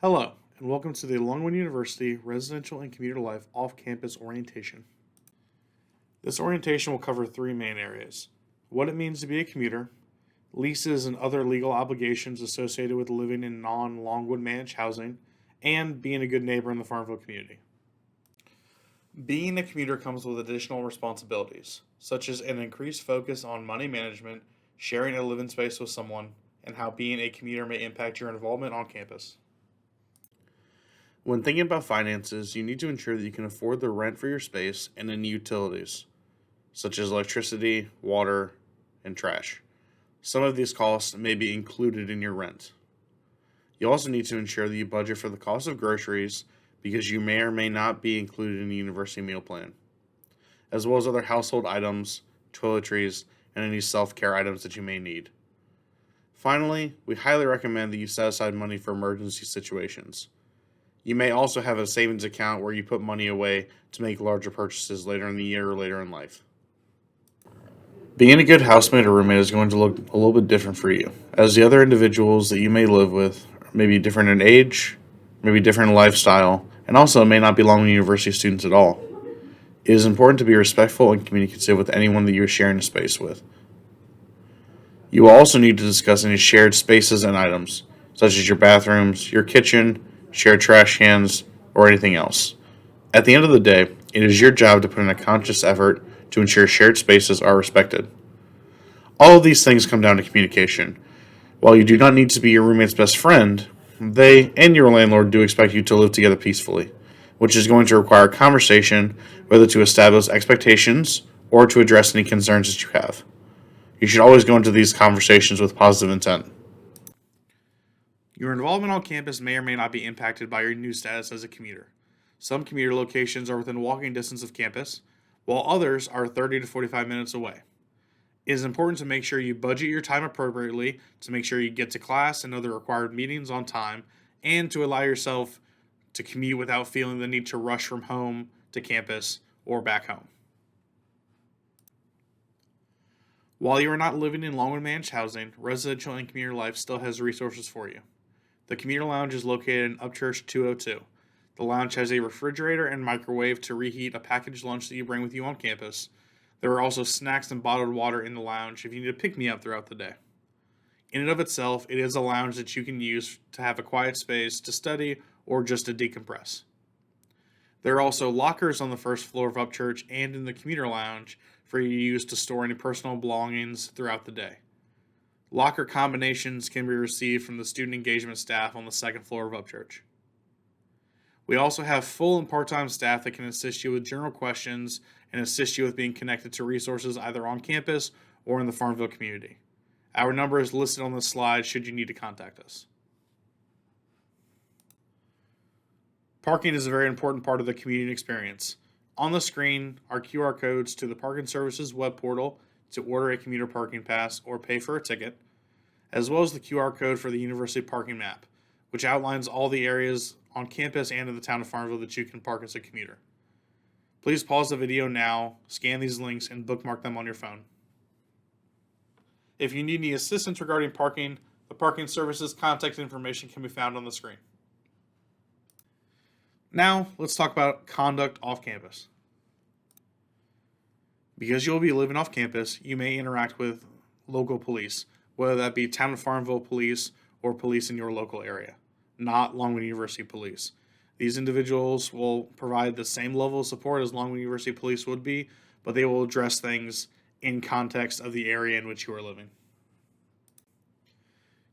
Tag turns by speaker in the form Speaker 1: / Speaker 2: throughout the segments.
Speaker 1: Hello, and welcome to the Longwood University Residential and Commuter Life Off-Campus Orientation. This orientation will cover three main areas: what it means to be a commuter, leases and other legal obligations associated with living in non-Longwood managed housing, and being a good neighbor in the Farmville community. Being a commuter comes with additional responsibilities, such as an increased focus on money management, sharing a living space with someone, and how being a commuter may impact your involvement on campus. When thinking about finances, you need to ensure that you can afford the rent for your space and any utilities, such as electricity, water, and trash. Some of these costs may be included in your rent. You also need to ensure that you budget for the cost of groceries because you may or may not be included in the university meal plan, as well as other household items, toiletries, and any self-care items that you may need. Finally, we highly recommend that you set aside money for emergency situations. You may also have a savings account where you put money away to make larger purchases later in the year or later in life. Being a good housemate or roommate is going to look a little bit different for you, as the other individuals that you may live with may be different in age, maybe different in lifestyle, and also may not belong to university students at all. It is important to be respectful and communicative with anyone that you are sharing a space with. You will also need to discuss any shared spaces and items, such as your bathrooms, your kitchen, shared trash cans, or anything else. At the end of the day, it is your job to put in a conscious effort to ensure shared spaces are respected. All of these things come down to communication. While you do not need to be your roommate's best friend, they and your landlord do expect you to live together peacefully, which is going to require conversation whether to establish expectations or to address any concerns that you have. You should always go into these conversations with positive intent. Your involvement on campus may or may not be impacted by your new status as a commuter. Some commuter locations are within walking distance of campus, while others are 30 to 45 minutes away. It is important to make sure you budget your time appropriately to make sure you get to class and other required meetings on time, and to allow yourself to commute without feeling the need to rush from home to campus or back home. While you are not living in Longwood managed housing, residential and commuter life still has resources for you. The commuter lounge is located in Upchurch 202. The lounge has a refrigerator and microwave to reheat a packaged lunch that you bring with you on campus. There are also snacks and bottled water in the lounge if you need to pick me up throughout the day. In and of itself, it is a lounge that you can use to have a quiet space to study or just to decompress. There are also lockers on the first floor of Upchurch and in the commuter lounge for you to use to store any personal belongings throughout the day. Locker combinations can be received from the student engagement staff on the second floor of Upchurch. We also have full and part-time staff that can assist you with general questions and assist you with being connected to resources either on campus or in the Farmville community. Our number is listed on the slide should you need to contact us. Parking is a very important part of the commuting experience. On the screen are QR codes to the Parking Services web portal to order a commuter parking pass or pay for a ticket, as well as the QR code for the university parking map, which outlines all the areas on campus and in the town of Farmville that you can park as a commuter. Please pause the video now, scan these links, and bookmark them on your phone. If you need any assistance regarding parking, the Parking Services contact information can be found on the screen. Now, let's talk about conduct off campus. Because you'll be living off campus, you may interact with local police, whether that be Town of Farmville police or police in your local area, not Longwood University police. These individuals will provide the same level of support as Longwood University police would be, but they will address things in context of the area in which you are living.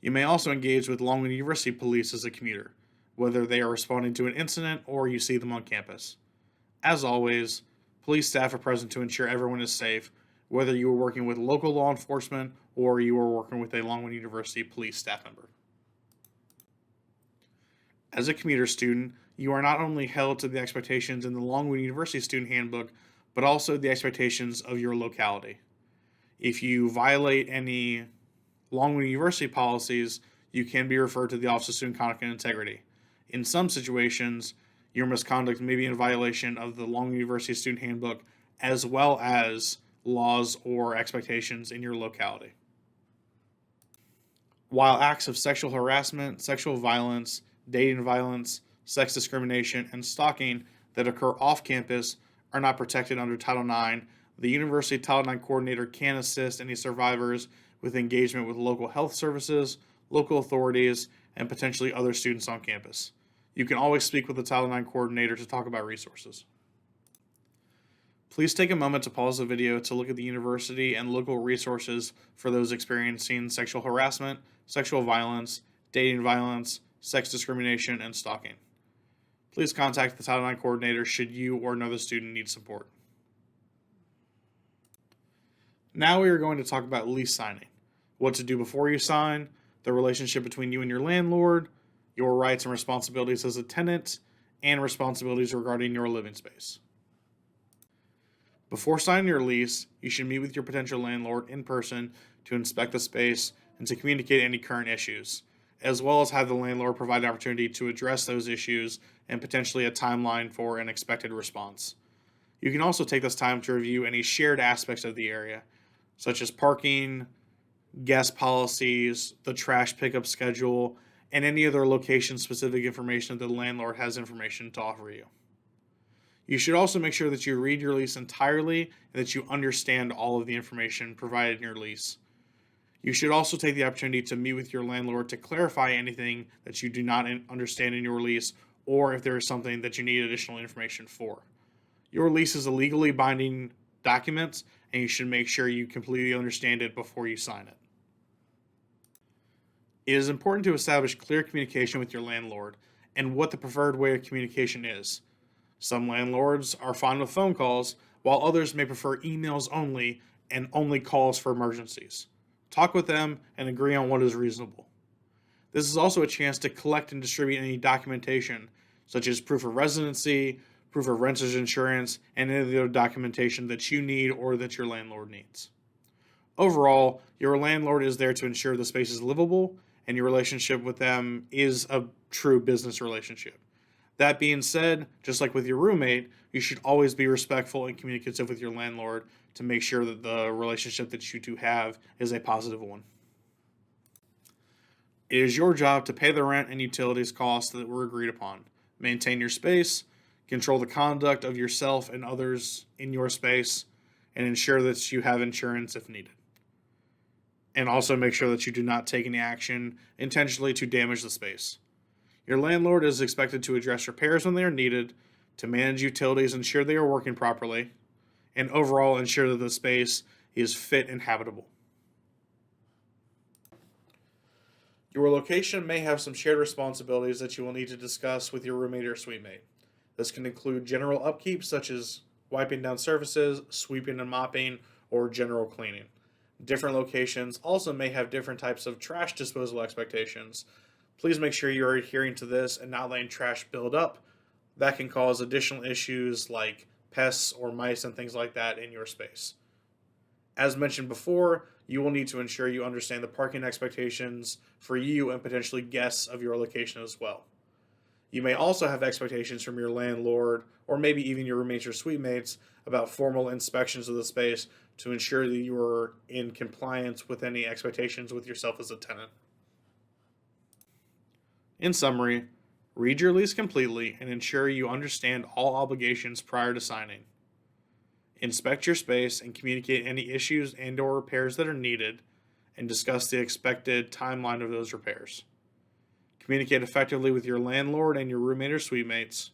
Speaker 1: You may also engage with Longwood University police as a commuter, whether they are responding to an incident or you see them on campus. As always, police staff are present to ensure everyone is safe, whether you are working with local law enforcement or you are working with a Longwood University police staff member. As a commuter student, you are not only held to the expectations in the Longwood University Student Handbook, but also the expectations of your locality. If you violate any Longwood University policies, you can be referred to the Office of Student Conduct and Integrity. In some situations, your misconduct may be in violation of the Longwood University Student Handbook, as well as laws or expectations in your locality. While acts of sexual harassment, sexual violence, dating violence, sex discrimination, and stalking that occur off campus are not protected under Title IX, the University Title IX coordinator can assist any survivors with engagement with local health services, local authorities, and potentially other students on campus. You can always speak with the Title IX coordinator to talk about resources. Please take a moment to pause the video to look at the university and local resources for those experiencing sexual harassment, sexual violence, dating violence, sex discrimination, and stalking. Please contact the Title IX coordinator should you or another student need support. Now we are going to talk about lease signing, what to do before you sign, the relationship between you and your landlord, your rights and responsibilities as a tenant, and responsibilities regarding your living space. Before signing your lease, you should meet with your potential landlord in person to inspect the space and to communicate any current issues, as well as have the landlord provide an opportunity to address those issues and potentially a timeline for an expected response. You can also take this time to review any shared aspects of the area, such as parking, guest policies, the trash pickup schedule, and any other location-specific information that the landlord has information to offer you. You should also make sure that you read your lease entirely and that you understand all of the information provided in your lease. You should also take the opportunity to meet with your landlord to clarify anything that you do not understand in your lease or if there is something that you need additional information for. Your lease is a legally binding document, and you should make sure you completely understand it before you sign it. It is important to establish clear communication with your landlord and what the preferred way of communication is. Some landlords are fine with phone calls, while others may prefer emails only and only calls for emergencies. Talk with them and agree on what is reasonable. This is also a chance to collect and distribute any documentation, such as proof of residency, proof of renter's insurance, and any other documentation that you need or that your landlord needs. Overall, your landlord is there to ensure the space is livable and your relationship with them is a true business relationship. That being said, just like with your roommate, you should always be respectful and communicative with your landlord to make sure that the relationship that you two have is a positive one. It is your job to pay the rent and utilities costs that were agreed upon, maintain your space, control the conduct of yourself and others in your space, and ensure that you have insurance if needed. And also make sure that you do not take any action intentionally to damage the space. Your landlord is expected to address repairs when they are needed, to manage utilities, ensure they are working properly, and overall ensure that the space is fit and habitable. Your location may have some shared responsibilities that you will need to discuss with your roommate or suite mate. This can include general upkeep such as wiping down surfaces, sweeping and mopping, or general cleaning. Different locations also may have different types of trash disposal expectations. Please make sure you are adhering to this and not letting trash build up. That can cause additional issues like pests or mice and things like that in your space. As mentioned before, you will need to ensure you understand the parking expectations for you and potentially guests of your location as well. You may also have expectations from your landlord or maybe even your roommates or suite mates about formal inspections of the space to ensure that you are in compliance with any expectations with yourself as a tenant. In summary, read your lease completely and ensure you understand all obligations prior to signing. Inspect your space and communicate any issues and/or repairs that are needed, and discuss the expected timeline of those repairs. Communicate effectively with your landlord and your roommate or suite mates,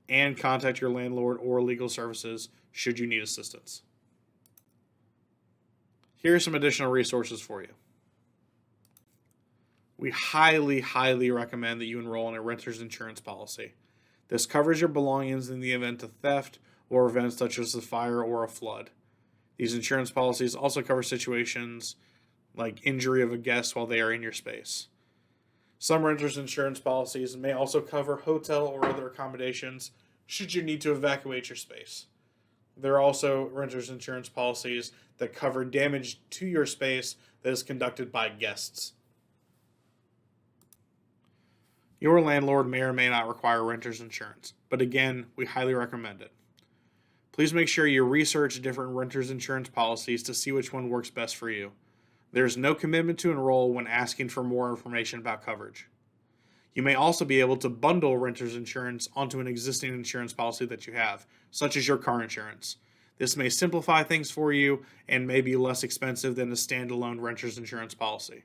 Speaker 1: and contact your landlord or legal services should you need assistance. Here are some additional resources for you. We highly recommend that you enroll in a renter's insurance policy. This covers your belongings in the event of theft or events such as a fire or a flood. These insurance policies also cover situations like injury of a guest while they are in your space. Some renters insurance policies may also cover hotel or other accommodations should you need to evacuate your space. There are also renters insurance policies that cover damage to your space that is conducted by guests. Your landlord may or may not require renter's insurance, but again, we highly recommend it. Please make sure you research different renters insurance policies to see which one works best for you. There is no commitment to enroll when asking for more information about coverage. You may also be able to bundle renter's insurance onto an existing insurance policy that you have, such as your car insurance. This may simplify things for you and may be less expensive than a standalone renter's insurance policy.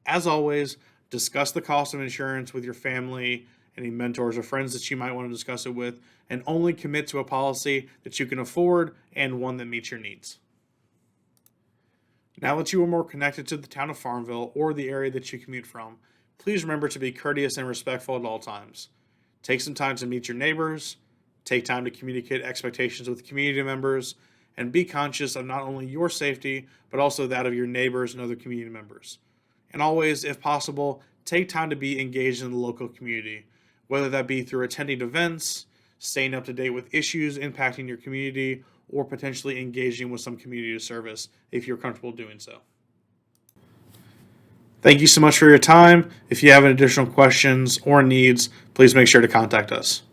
Speaker 1: As always, discuss the cost of insurance with your family, any mentors or friends that you might want to discuss it with, and only commit to a policy that you can afford and one that meets your needs. Now that you are more connected to the town of Farmville or the area that you commute from, please remember to be courteous and respectful at all times. Take some time to meet your neighbors, take time to communicate expectations with community members, and be conscious of not only your safety, but also that of your neighbors and other community members. And always, if possible, take time to be engaged in the local community, whether that be through attending events, staying up to date with issues impacting your community, or potentially engaging with some community service if you're comfortable doing so. Thank you so much for your time. If you have any additional questions or needs, please make sure to contact us.